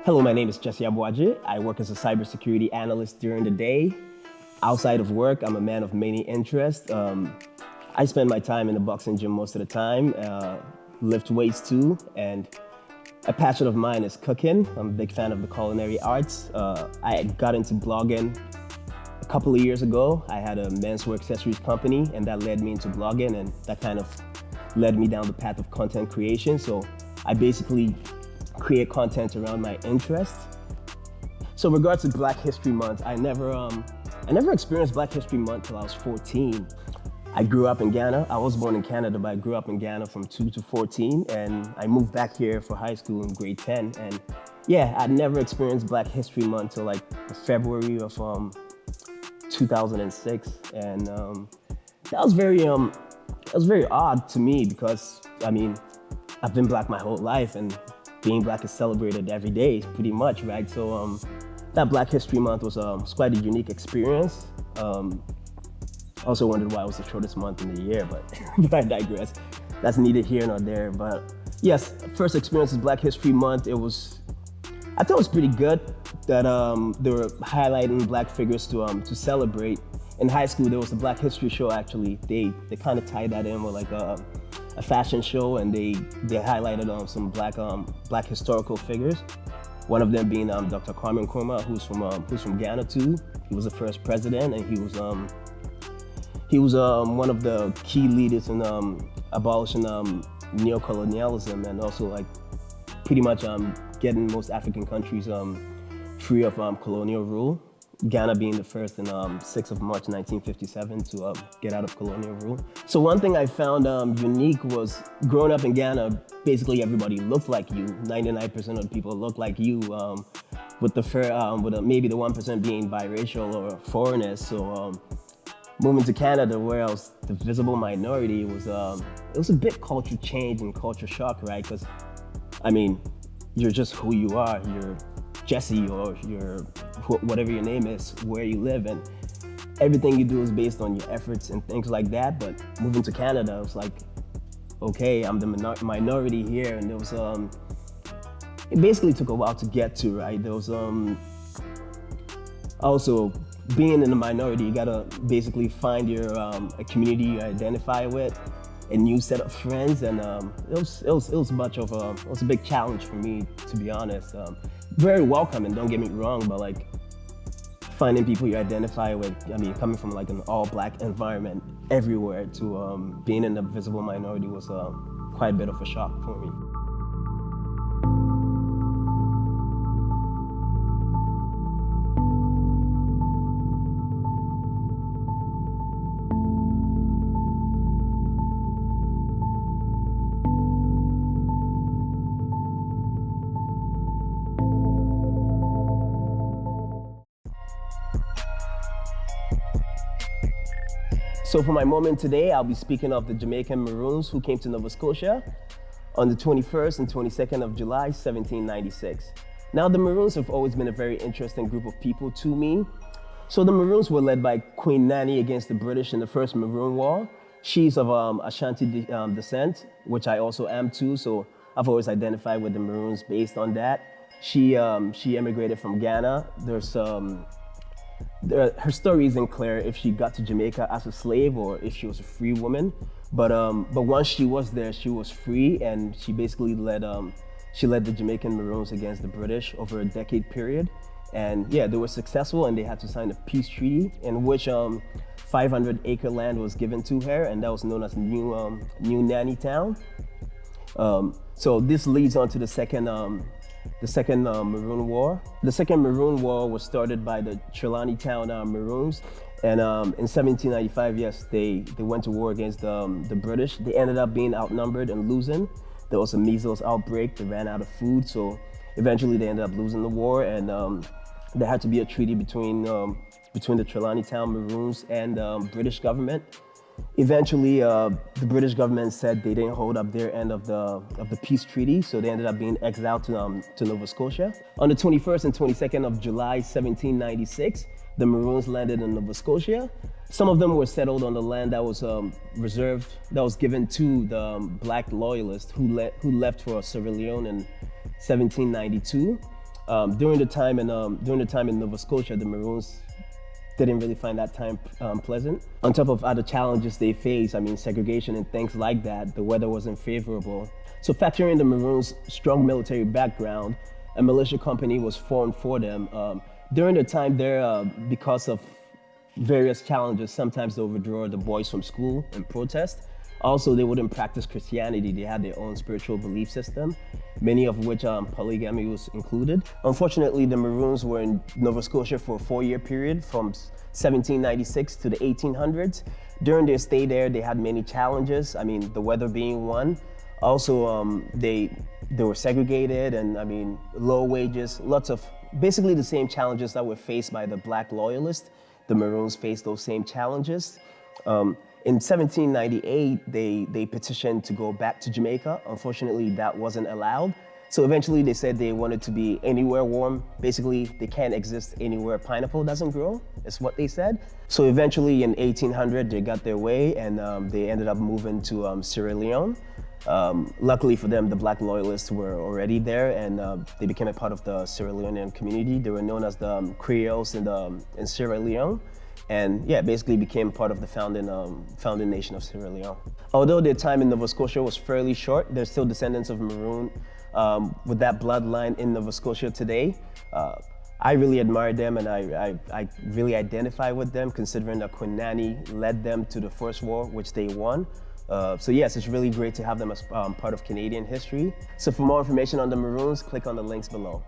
Hello, my name is Jesse Aboagye. I work as a cybersecurity analyst during the day. Outside of work, I'm a man of many interests. I spend my time in the boxing gym most of the time, lift weights too, and a passion of mine is cooking. I'm a big fan of the culinary arts. I got into blogging a couple of years ago. I had a menswear accessories company, and that led me into blogging, and that kind of led me down the path of content creation. So I basically create content around my interests. So in regards to Black History Month, I never experienced Black History Month till I was 14. I grew up in Ghana. I was born in Canada, but I grew up in Ghana from 2 to 14, and I moved back here for high school in grade 10. And yeah, I'd never experienced Black History Month till like February of 2006, and that was very odd to me because I mean, I've been Black my whole life, and being Black is celebrated every day, pretty much, right? So that Black History Month was quite a unique experience. I also wondered why it was the shortest month in the year, but, but I digress. That's neither here nor there. But yes, first experience is Black History Month. I thought it was pretty good that they were highlighting Black figures to celebrate. In high school, there was a Black History show. Actually, they kind of tied that in with like a fashion show, and they highlighted some Black historical figures. One of them being Dr. Kwame Nkrumah, who's from Ghana too. He was the first president, and he was one of the key leaders in abolishing neocolonialism, and also like pretty much getting most African countries free of colonial rule. Ghana being the first in 6th of March 1957 to get out of colonial rule. So one thing I found unique was growing up in Ghana, basically everybody looked like you. 99% of the people looked like you, with maybe the 1% being biracial or foreigners. So moving to Canada, where I was the visible minority, it was a big culture change and culture shock, right? Because I mean, you're just who you are. You're Jesse, or you're whatever your name is, where you live, and everything you do is based on your efforts and things like that. But moving to Canada, it was like, okay, I'm the minority here, and there was it basically took a while to get to, right? There was also being in the minority, you gotta basically find your a community you identify with, a new set of friends, and it was a big challenge for me, to be honest. Very welcoming, don't get me wrong, but like finding people you identify with, I mean, coming from like an all Black environment everywhere to being in the visible minority was quite a bit of a shock for me. So for my moment today, I'll be speaking of the Jamaican Maroons who came to Nova Scotia on the 21st and 22nd of July, 1796. Now, the Maroons have always been a very interesting group of people to me. So the Maroons were led by Queen Nanny against the British in the First Maroon War. She's of Ashanti descent, which I also am too, so I've always identified with the Maroons based on that. She immigrated from Ghana. Her story isn't clear if she got to Jamaica as a slave or if she was a free woman, but once she was there, she was free, and she basically led the Jamaican Maroons against the British over a decade period. And yeah, they were successful, and they had to sign a peace treaty in which 500-acre land was given to her, and that was known as New Nanny Town. So this leads on to the second Maroon War. The second Maroon War was started by the Trelawney Town Maroons, and in 1795, yes, they went to war against the British. They ended up being outnumbered and losing. There was a measles outbreak. They ran out of food, so eventually they ended up losing the war, and there had to be a treaty between the Trelawney Town Maroons and British government. Eventually, the British government said they didn't hold up their end of the peace treaty, so they ended up being exiled to Nova Scotia. On the 21st and 22nd of July, 1796, the Maroons landed in Nova Scotia. Some of them were settled on the land that was given to the Black loyalists who left for Sierra Leone in 1792. During the time in Nova Scotia, the Maroons didn't really find that time pleasant. On top of other challenges they faced, I mean, segregation and things like that, the weather wasn't favorable. So factoring the Maroons' strong military background, a militia company was formed for them. During the time there, because of various challenges, sometimes they would withdraw the boys from school and protest. Also, they wouldn't practice Christianity. They had their own spiritual belief system, many of which polygamy was included. Unfortunately, the Maroons were in Nova Scotia for a 4-year period from 1796 to the 1800s. During their stay there, they had many challenges. I mean, the weather being one. Also, they were segregated and, I mean, low wages, lots of, basically the same challenges that were faced by the Black loyalists. The Maroons faced those same challenges. In 1798, they petitioned to go back to Jamaica. Unfortunately, that wasn't allowed. So eventually they said they wanted to be anywhere warm. Basically, they can't exist anywhere pineapple doesn't grow, is what they said. So eventually in 1800, they got their way and they ended up moving to Sierra Leone. Luckily for them, the Black loyalists were already there and they became a part of the Sierra Leonean community. They were known as the Creoles in Sierra Leone. And yeah, basically became part of the founding nation of Sierra Leone. Although their time in Nova Scotia was fairly short, they're still descendants of Maroon with that bloodline in Nova Scotia today. I really admire them and I really identify with them, considering that Queen Nanny led them to the First War, which they won. So yes, it's really great to have them as part of Canadian history. So for more information on the Maroons, click on the links below.